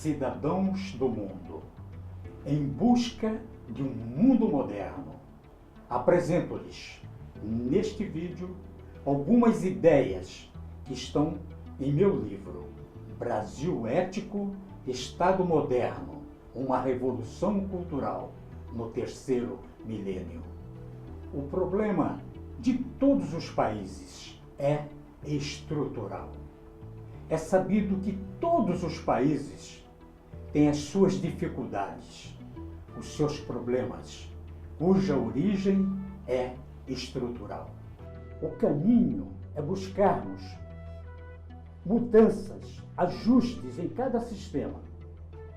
cidadãos do mundo, em busca de um mundo moderno. Apresento-lhes, neste vídeo, algumas ideias que estão em meu livro Brasil Ético, Estado Moderno, uma revolução cultural no terceiro milênio. O problema de todos os países é estrutural. É sabido que todos os países têm as suas dificuldades, os seus problemas, cuja origem é estrutural. O caminho é buscarmos mudanças, ajustes em cada sistema,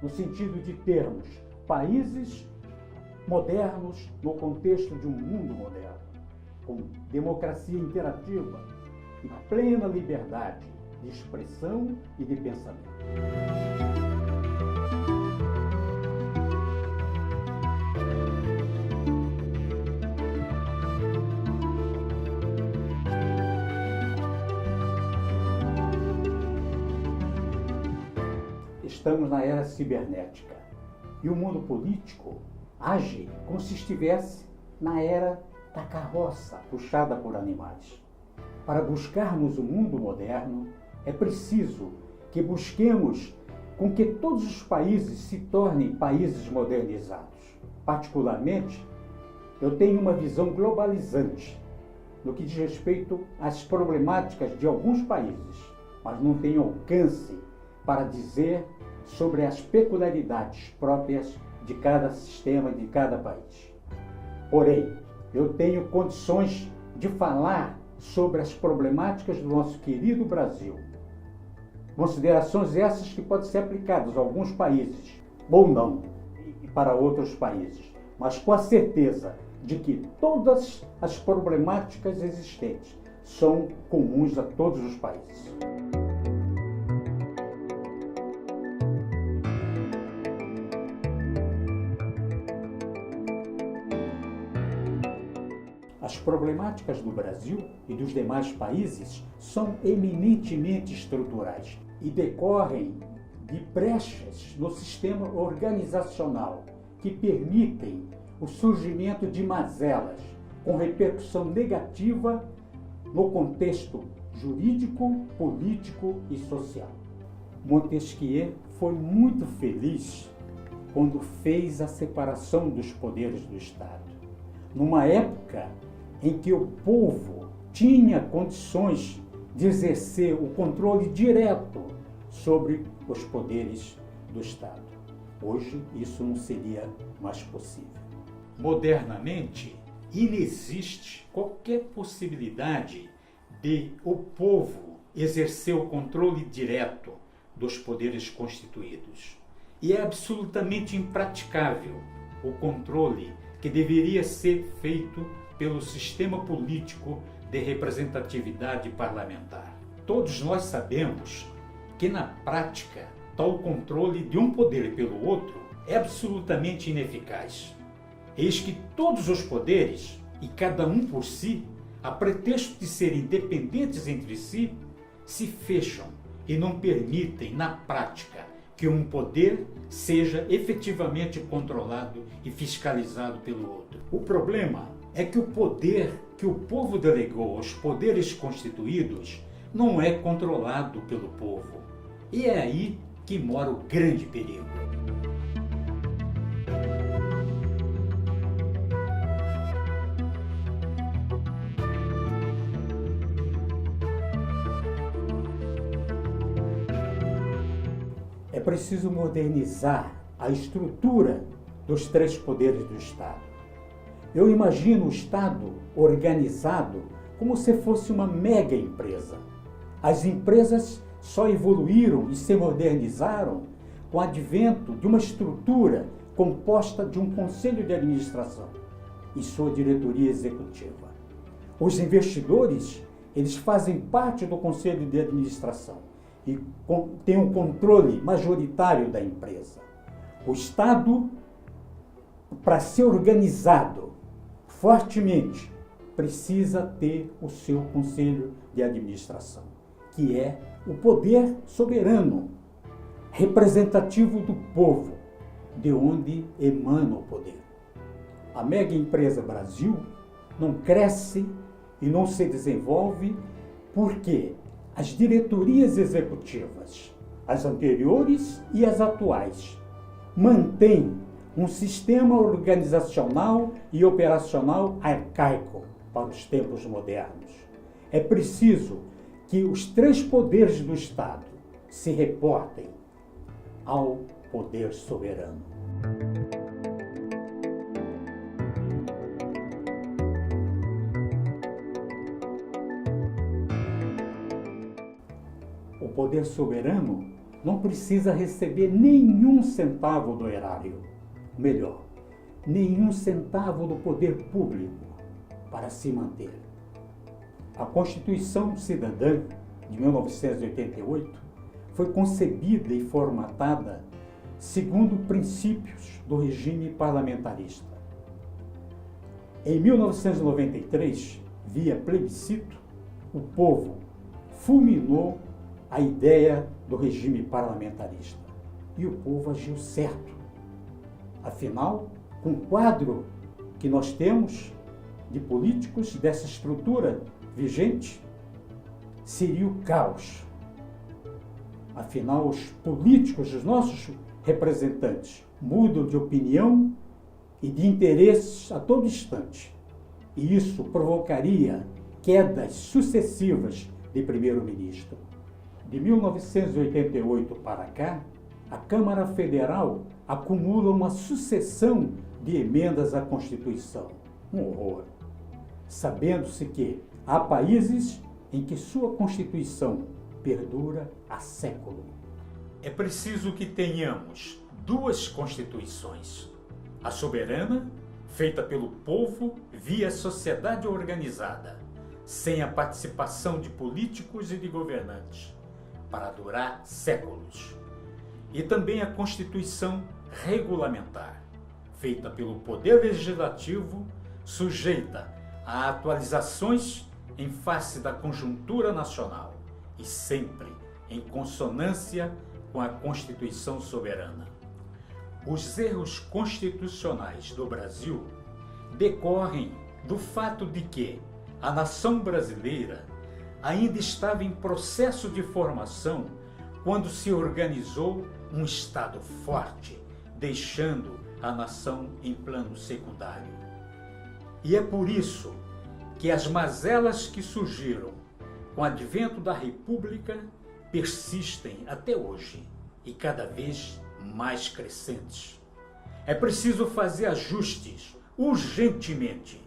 no sentido de termos países modernos no contexto de um mundo moderno, com democracia interativa e plena liberdade de expressão e de pensamento. Estamos na era cibernética e o mundo político age como se estivesse na era da carroça puxada por animais. Para buscarmos o mundo moderno, é preciso que busquemos com que todos os países se tornem países modernizados. Particularmente, eu tenho uma visão globalizante no que diz respeito às problemáticas de alguns países, mas não tenho alcance para dizer sobre as peculiaridades próprias de cada sistema, de cada país. Porém, eu tenho condições de falar sobre as problemáticas do nosso querido Brasil. Considerações essas que podem ser aplicadas a alguns países, ou não, para outros países, mas com a certeza de que todas as problemáticas existentes são comuns a todos os países. As problemáticas do Brasil e dos demais países são eminentemente estruturais e decorrem de brechas no sistema organizacional que permitem o surgimento de mazelas com repercussão negativa no contexto jurídico, político e social. Montesquieu foi muito feliz quando fez a separação dos poderes do Estado, numa época em que o povo tinha condições de exercer o controle direto sobre os poderes do Estado. Hoje, isso não seria mais possível. Modernamente, inexiste qualquer possibilidade de o povo exercer o controle direto dos poderes constituídos. E é absolutamente impraticável o controle que deveria ser feito pelo sistema político de representatividade parlamentar. Todos nós sabemos que, na prática, tal controle de um poder pelo outro é absolutamente ineficaz. Eis que todos os poderes, e cada um por si, a pretexto de serem independentes entre si, se fecham e não permitem, na prática, que um poder seja efetivamente controlado e fiscalizado pelo outro. O problema é que o poder que o povo delegou aos poderes constituídos não é controlado pelo povo. E é aí que mora o grande perigo. É preciso modernizar a estrutura dos três poderes do Estado. Eu imagino o Estado organizado como se fosse uma mega empresa. As empresas só evoluíram e se modernizaram com o advento de uma estrutura composta de um conselho de administração e sua diretoria executiva. Os investidores, eles fazem parte do conselho de administração e têm um controle majoritário da empresa. O Estado, para ser organizado fortemente, precisa ter o seu conselho de administração, que é o poder soberano representativo do povo, de onde emana o poder. A mega empresa Brasil não cresce e não se desenvolve porque as diretorias executivas, as anteriores e as atuais, mantêm um sistema organizacional e operacional arcaico para os tempos modernos. É preciso que os três poderes do Estado se reportem ao poder soberano. O poder soberano não precisa receber nenhum centavo do erário. Melhor, nenhum centavo do poder público para se manter. A Constituição Cidadã de 1988 foi concebida e formatada segundo princípios do regime parlamentarista. Em 1993, via plebiscito, o povo fulminou a ideia do regime parlamentarista. E o povo agiu certo. Afinal, com o quadro que nós temos de políticos dessa estrutura vigente, seria o caos. Afinal, os políticos, os nossos representantes, mudam de opinião e de interesses a todo instante. E isso provocaria quedas sucessivas de primeiro-ministro. De 1988 para cá, a Câmara Federal acumula uma sucessão de emendas à Constituição. Um horror. Sabendo-se que há países em que sua Constituição perdura há século. É preciso que tenhamos duas Constituições. A soberana, feita pelo povo via sociedade organizada, sem a participação de políticos e de governantes, para durar séculos. E também a Constituição regulamentar, feita pelo Poder Legislativo, sujeita a atualizações em face da conjuntura nacional e sempre em consonância com a Constituição soberana. Os erros constitucionais do Brasil decorrem do fato de que a nação brasileira ainda estava em processo de formação quando se organizou um Estado forte, deixando a nação em plano secundário. E é por isso que as mazelas que surgiram com o advento da República persistem até hoje e cada vez mais crescentes. É preciso fazer ajustes urgentemente.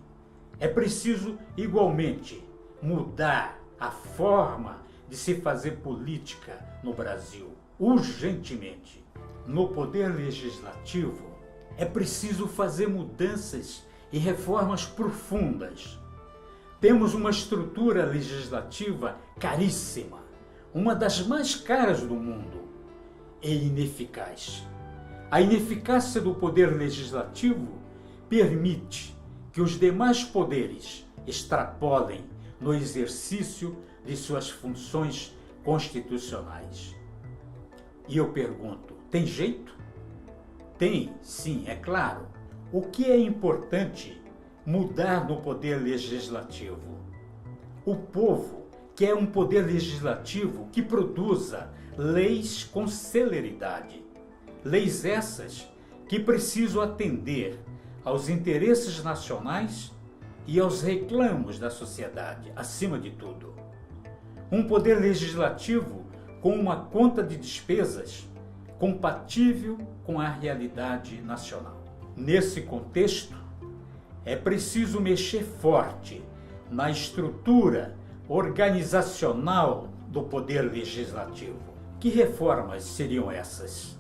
É preciso, igualmente, mudar a forma de se fazer política no Brasil, urgentemente. No poder legislativo, é preciso fazer mudanças e reformas profundas. Temos uma estrutura legislativa caríssima, uma das mais caras do mundo, e ineficaz. A ineficácia do poder legislativo permite que os demais poderes extrapolem no exercício de suas funções constitucionais. E eu pergunto, tem jeito? Tem, sim, é claro. O que é importante mudar no poder legislativo? O povo quer um poder legislativo que produza leis com celeridade. Leis essas que precisam atender aos interesses nacionais e aos reclamos da sociedade, acima de tudo. Um poder legislativo com uma conta de despesas compatível com a realidade nacional. Nesse contexto, é preciso mexer forte na estrutura organizacional do poder legislativo. Que reformas seriam essas?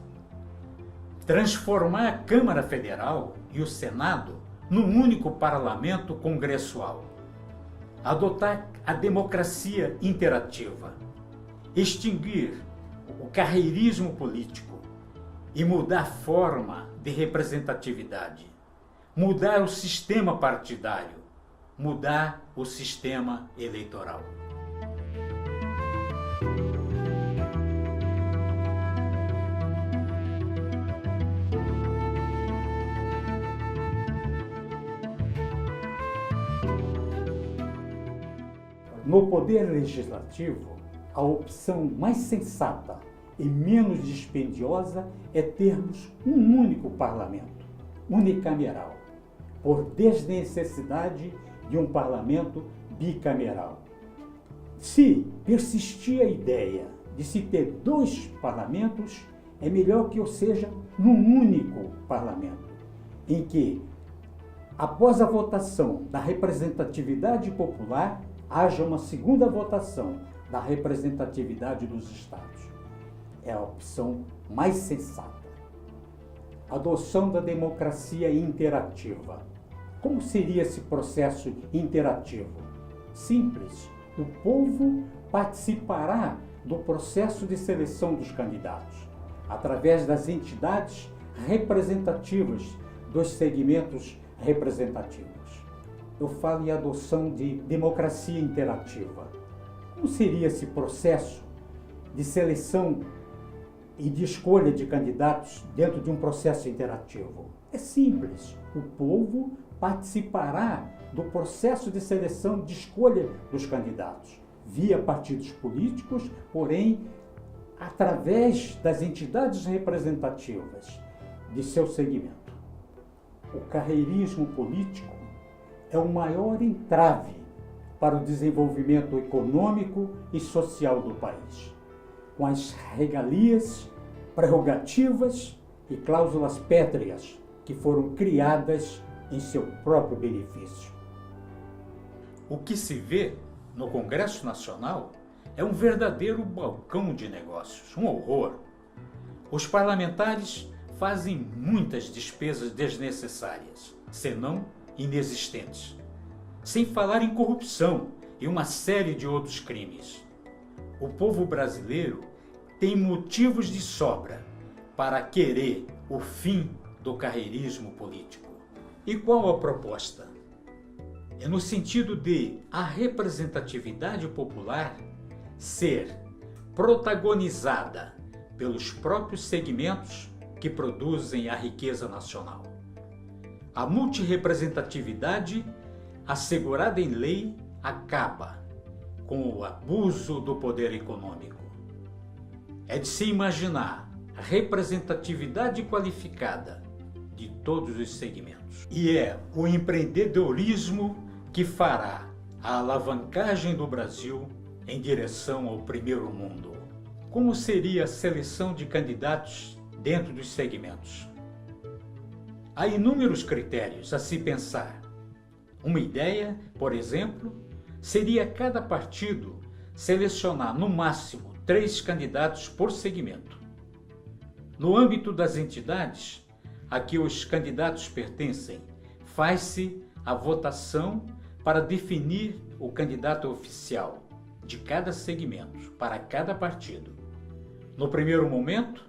Transformar a Câmara Federal e o Senado num único parlamento congressual. Adotar a democracia interativa. Extinguir o carreirismo político e mudar a forma de representatividade. Mudar o sistema partidário. Mudar o sistema eleitoral. No poder legislativo, a opção mais sensata e menos dispendiosa é termos um único parlamento, unicameral, por desnecessidade de um parlamento bicameral. Se persistir a ideia de se ter dois parlamentos, é melhor que eu seja num único parlamento, em que, após a votação da representatividade popular, haja uma segunda votação da representatividade dos estados. É a opção mais sensata. Adoção da democracia interativa. Como seria esse processo interativo? Simples. O povo participará do processo de seleção dos candidatos, através das entidades representativas dos segmentos representativos. Eu falo em adoção de democracia interativa. Como seria esse processo de seleção e de escolha de candidatos dentro de um processo interativo? É simples. O povo participará do processo de seleção de escolha dos candidatos, via partidos políticos, porém, através das entidades representativas de seu segmento. O carreirismo político é o maior entrave para o desenvolvimento econômico e social do país, com as regalias, prerrogativas e cláusulas pétreas que foram criadas em seu próprio benefício. O que se vê no Congresso Nacional é um verdadeiro balcão de negócios, um horror. Os parlamentares fazem muitas despesas desnecessárias, senão inexistentes, sem falar em corrupção e uma série de outros crimes. O povo brasileiro tem motivos de sobra para querer o fim do carreirismo político. E qual a proposta? É no sentido de a representatividade popular ser protagonizada pelos próprios segmentos que produzem a riqueza nacional. A multirrepresentatividade, assegurada em lei, acaba com o abuso do poder econômico. É de se imaginar a representatividade qualificada de todos os segmentos. E é o empreendedorismo que fará a alavancagem do Brasil em direção ao primeiro mundo. Como seria a seleção de candidatos dentro dos segmentos? Há inúmeros critérios a se pensar. Uma ideia, por exemplo, seria cada partido selecionar no máximo 3 candidatos por segmento. No âmbito das entidades a que os candidatos pertencem, faz-se a votação para definir o candidato oficial de cada segmento, para cada partido. No primeiro momento,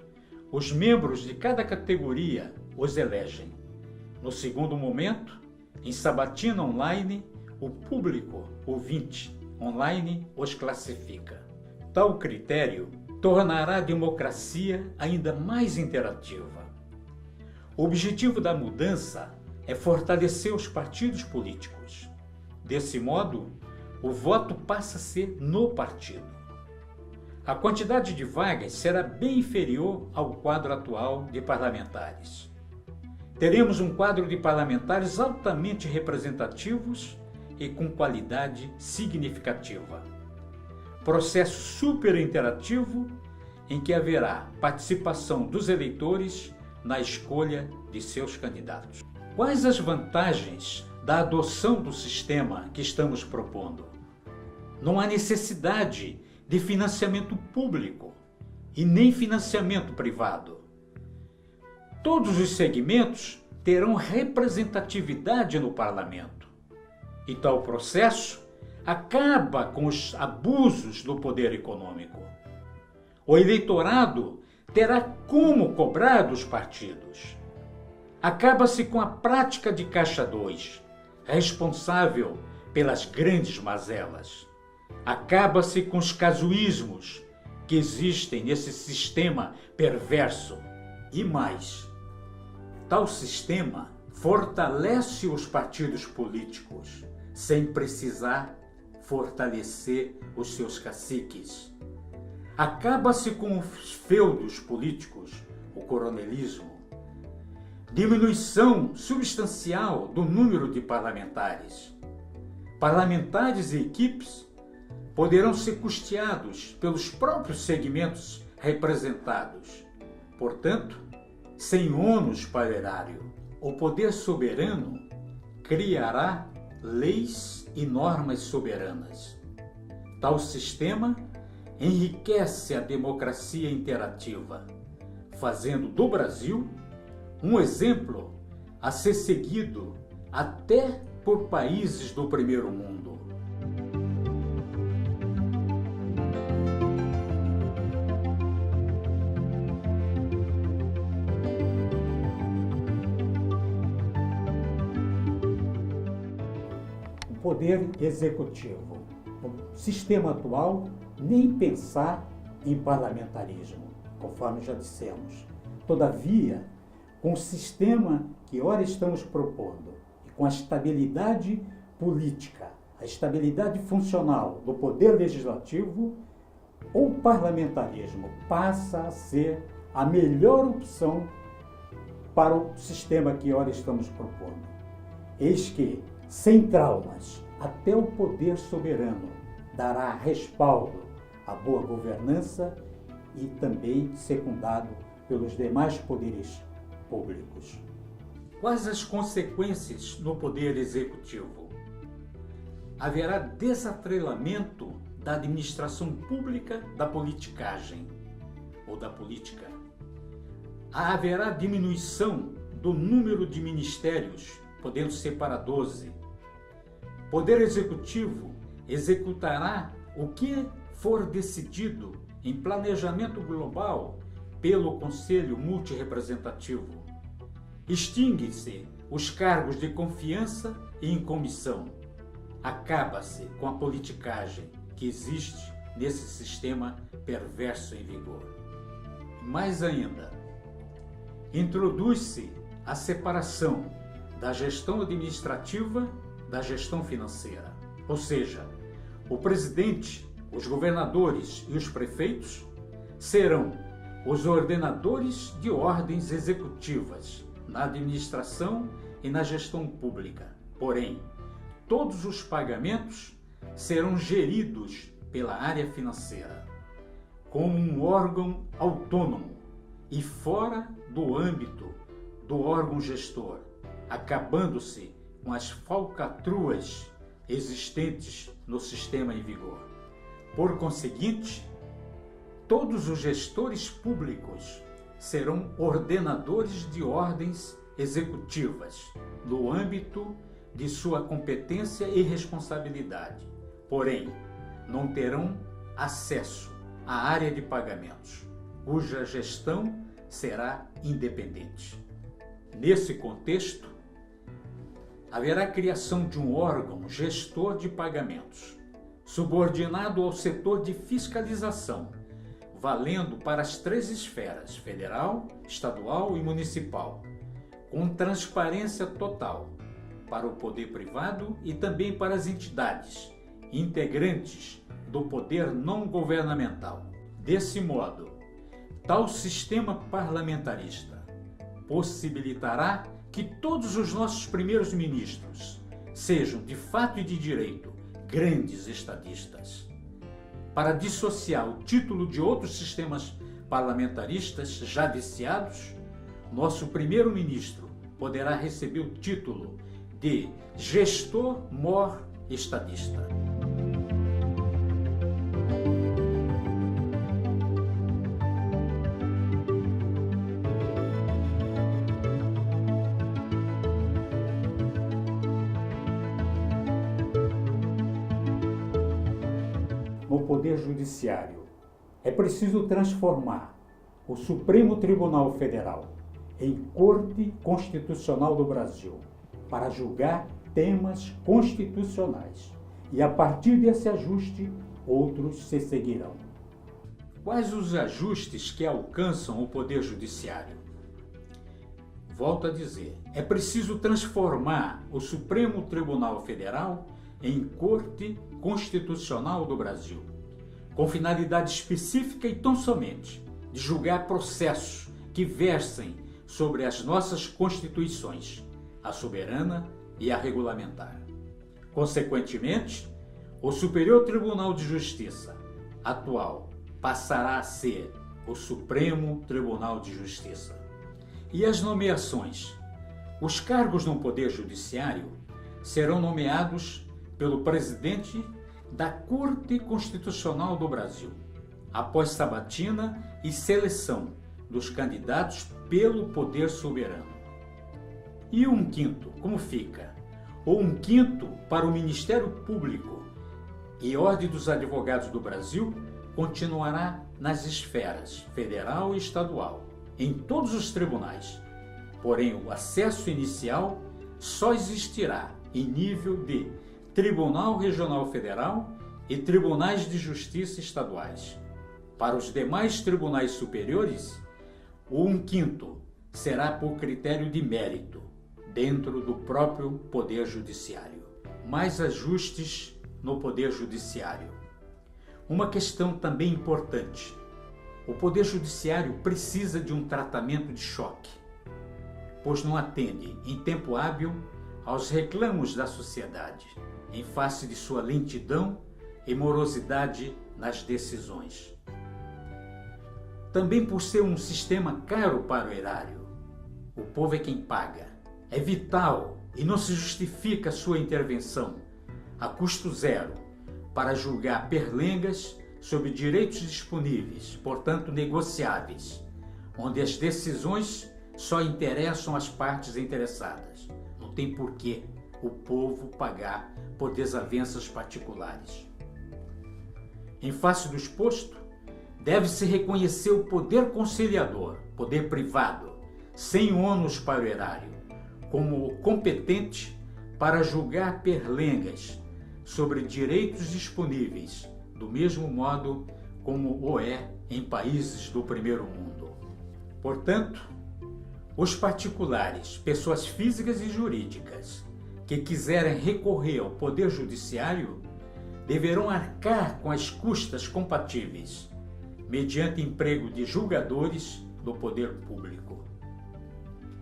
os membros de cada categoria os elegem. No segundo momento, em sabatina online, o público ouvinte online os classifica. Tal critério tornará a democracia ainda mais interativa. O objetivo da mudança é fortalecer os partidos políticos. Desse modo, o voto passa a ser no partido. A quantidade de vagas será bem inferior ao quadro atual de parlamentares. Teremos um quadro de parlamentares altamente representativos e com qualidade significativa. Processo super interativo em que haverá participação dos eleitores na escolha de seus candidatos. Quais as vantagens da adoção do sistema que estamos propondo? Não há necessidade de financiamento público e nem financiamento privado. Todos os segmentos terão representatividade no parlamento. E tal processo acaba com os abusos do poder econômico. O eleitorado terá como cobrar dos partidos. Acaba-se com a prática de caixa 2, responsável pelas grandes mazelas. Acaba-se com os casuísmos que existem nesse sistema perverso. E mais, tal sistema fortalece os partidos políticos sem precisar fortalecer os seus caciques. Acaba-se com os feudos políticos, o coronelismo. Diminuição substancial do número de parlamentares. Parlamentares e equipes poderão ser custeados pelos próprios segmentos representados. Portanto, sem ônus para o erário, o poder soberano criará leis e normas soberanas. Tal sistema enriquece a democracia interativa, fazendo do Brasil um exemplo a ser seguido até por países do primeiro mundo. O poder executivo. O sistema atual, nem pensar em parlamentarismo, conforme já dissemos. Todavia, com o sistema que ora estamos propondo e com a estabilidade política, a estabilidade funcional do poder legislativo, o parlamentarismo passa a ser a melhor opção para o sistema que ora estamos propondo. Eis que, sem traumas, até o poder soberano dará respaldo à boa governança e também secundado pelos demais poderes públicos. Quais as consequências no poder executivo? Haverá desatrelamento da administração pública da politicagem ou da política. Haverá diminuição do número de ministérios, podendo ser para 12. Poder executivo executará o que for decidido em planejamento global pelo Conselho Multirrepresentativo. Extingue-se os cargos de confiança e incomissão. Acaba-se com a politicagem que existe nesse sistema perverso em vigor. Mais ainda, introduz-se a separação da gestão administrativa da gestão financeira. Ou seja, o presidente, os governadores e os prefeitos serão os ordenadores de ordens executivas na administração e na gestão pública. Porém, todos os pagamentos serão geridos pela área financeira, como um órgão autônomo e fora do âmbito do órgão gestor, acabando-se com as falcatruas existentes no sistema em vigor. Por conseguinte, todos os gestores públicos serão ordenadores de ordens executivas no âmbito de sua competência e responsabilidade. Porém, não terão acesso à área de pagamentos, cuja gestão será independente. Nesse contexto, haverá criação de um órgão gestor de pagamentos, subordinado ao setor de fiscalização, valendo para as 3 esferas, federal, estadual e municipal, com transparência total para o poder privado e também para as entidades integrantes do poder não governamental. Desse modo, tal sistema parlamentarista possibilitará que todos os nossos primeiros ministros sejam, de fato e de direito, grandes estadistas. Para dissociar o título de outros sistemas parlamentaristas já viciados, nosso primeiro-ministro poderá receber o título de gestor mor estadista. No Poder Judiciário, é preciso transformar o Supremo Tribunal Federal em Corte Constitucional do Brasil para julgar temas constitucionais e, a partir desse ajuste, outros se seguirão. Quais os ajustes que alcançam o Poder Judiciário? Volto a dizer, é preciso transformar o Supremo Tribunal Federal em Corte Constitucional do Brasil, com finalidade específica e tão somente de julgar processos que versem sobre as nossas constituições, a soberana e a regulamentar. Consequentemente, o Superior Tribunal de Justiça, atual, passará a ser o Supremo Tribunal de Justiça. E as nomeações? Os cargos no Poder Judiciário serão nomeados pelo presidente da Corte Constitucional do Brasil, após sabatina e seleção dos candidatos pelo Poder Soberano. E o 1/5, como fica? O 1/5 para o Ministério Público e Ordem dos Advogados do Brasil continuará nas esferas federal e estadual, em todos os tribunais. Porém, o acesso inicial só existirá em nível de Tribunal Regional Federal e Tribunais de Justiça estaduais. Para os demais tribunais superiores, o 1/5 será por critério de mérito, dentro do próprio Poder Judiciário. Mais ajustes no Poder Judiciário. Uma questão também importante: o Poder Judiciário precisa de um tratamento de choque, pois não atende em tempo hábil aos reclamos da sociedade, em face de sua lentidão e morosidade nas decisões. Também por ser um sistema caro para o erário, o povo é quem paga. É vital e não se justifica sua intervenção a custo zero para julgar perlengas sobre direitos disponíveis, portanto negociáveis, onde as decisões só interessam as partes interessadas. Não tem porquê o povo pagar por desavenças particulares. Em face do exposto, deve-se reconhecer o poder conciliador, poder privado, sem ônus para o erário, como competente para julgar perlengas sobre direitos disponíveis, do mesmo modo como o é em países do primeiro mundo. Portanto, os particulares, pessoas físicas e jurídicas, que quiserem recorrer ao Poder Judiciário, deverão arcar com as custas compatíveis, mediante emprego de julgadores do poder público.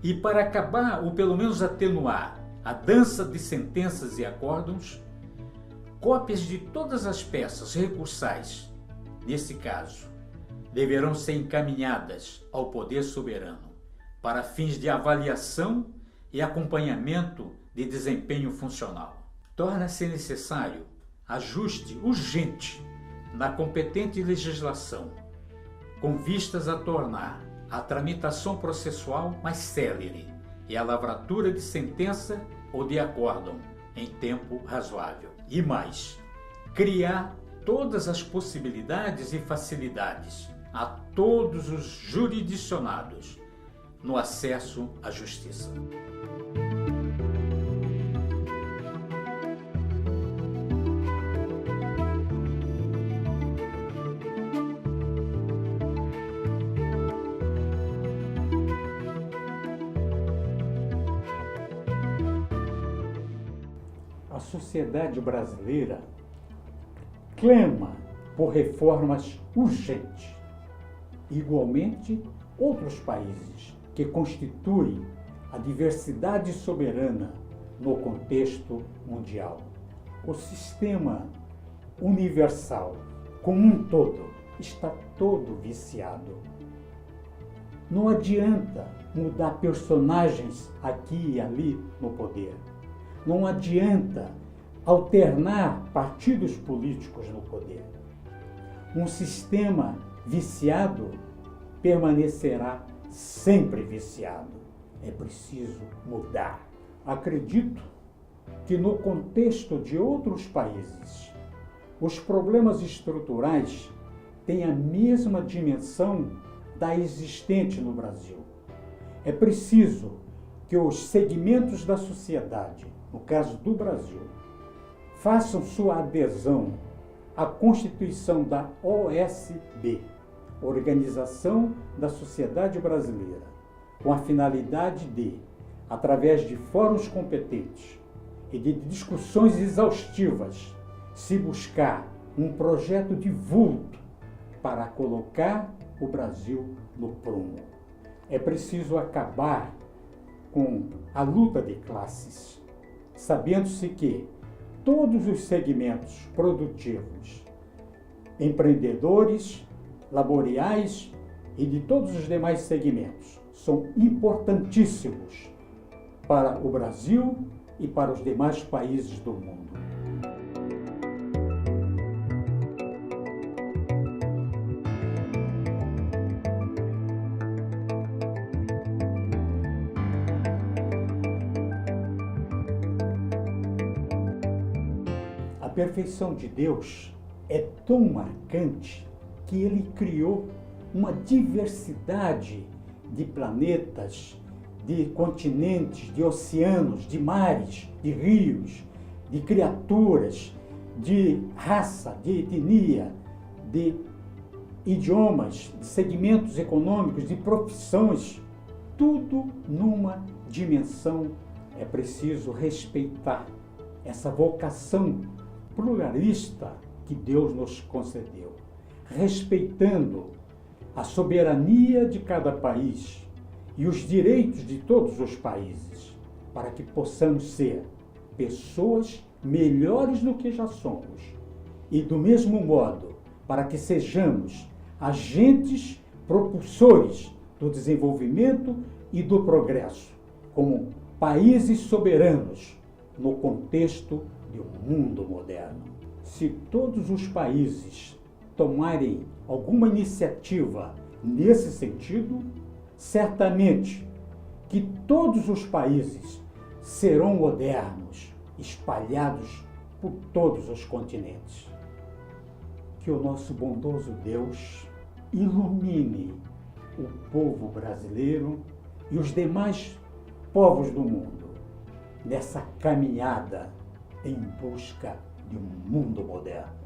E para acabar, ou pelo menos atenuar, a dança de sentenças e acórdãos, cópias de todas as peças recursais, nesse caso, deverão ser encaminhadas ao Poder Soberano para fins de avaliação e acompanhamento de desempenho funcional. Torna-se necessário ajuste urgente na competente legislação, com vistas a tornar a tramitação processual mais célere e a lavratura de sentença ou de acórdão em tempo razoável. E mais, criar todas as possibilidades e facilidades a todos os jurisdicionados no acesso à justiça. A sociedade brasileira clama por reformas urgentes. Igualmente, outros países que constituem a diversidade soberana no contexto mundial. O sistema universal, como um todo, está todo viciado. Não adianta mudar personagens aqui e ali no poder. Não adianta alternar partidos políticos no poder. Um sistema viciado permanecerá sempre viciado. É preciso mudar. Acredito que no contexto de outros países, os problemas estruturais têm a mesma dimensão da existente no Brasil. É preciso que os segmentos da sociedade, no caso do Brasil, façam sua adesão à Constituição da OSB, Organização da Sociedade Brasileira, com a finalidade de, através de fóruns competentes e de discussões exaustivas, se buscar um projeto de vulto para colocar o Brasil no prumo. É preciso acabar com a luta de classes, sabendo-se que todos os segmentos produtivos, empreendedores, laboriais e de todos os demais segmentos são importantíssimos para o Brasil e para os demais países do mundo. A perfeição de Deus é tão marcante que ele criou uma diversidade de planetas, de continentes, de oceanos, de mares, de rios, de criaturas, de raça, de etnia, de idiomas, de segmentos econômicos, de profissões, tudo numa dimensão. É preciso respeitar essa vocação pluralista que Deus nos concedeu, respeitando a soberania de cada país e os direitos de todos os países, para que possamos ser pessoas melhores do que já somos e, do mesmo modo, para que sejamos agentes propulsores do desenvolvimento e do progresso, como países soberanos no contexto de um mundo moderno. Se todos os países tomarem alguma iniciativa nesse sentido, certamente que todos os países serão modernos, espalhados por todos os continentes. Que o nosso bondoso Deus ilumine o povo brasileiro e os demais povos do mundo nessa caminhada em busca de um mundo moderno.